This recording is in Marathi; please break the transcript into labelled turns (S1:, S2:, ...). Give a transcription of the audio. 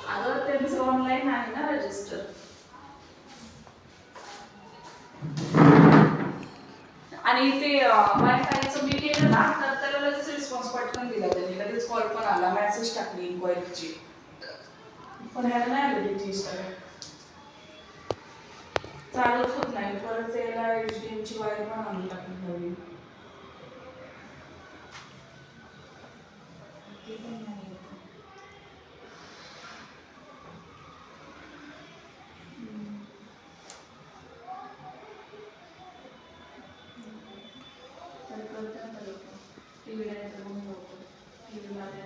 S1: अगं त्यांचं ऑनलाईन आहे ना रजिस्टर. आणि ते वायफायचं मी केलं ना तर त्याला लगेच रिस्पॉन्स पटकन दिला त्यांनी, लगेच कॉल पण आला, मेसेज टाकली इन्क्वायरीची, पण ह्याला नाही आलं डिटेल्स. चालूच होत नाही. परत त्याला HDMI ची वायर पण आणून टाकली नवीन. ते पण नाही येत. तर करतात लोक टी व्ही नाही तर मग टी व्ही मध्ये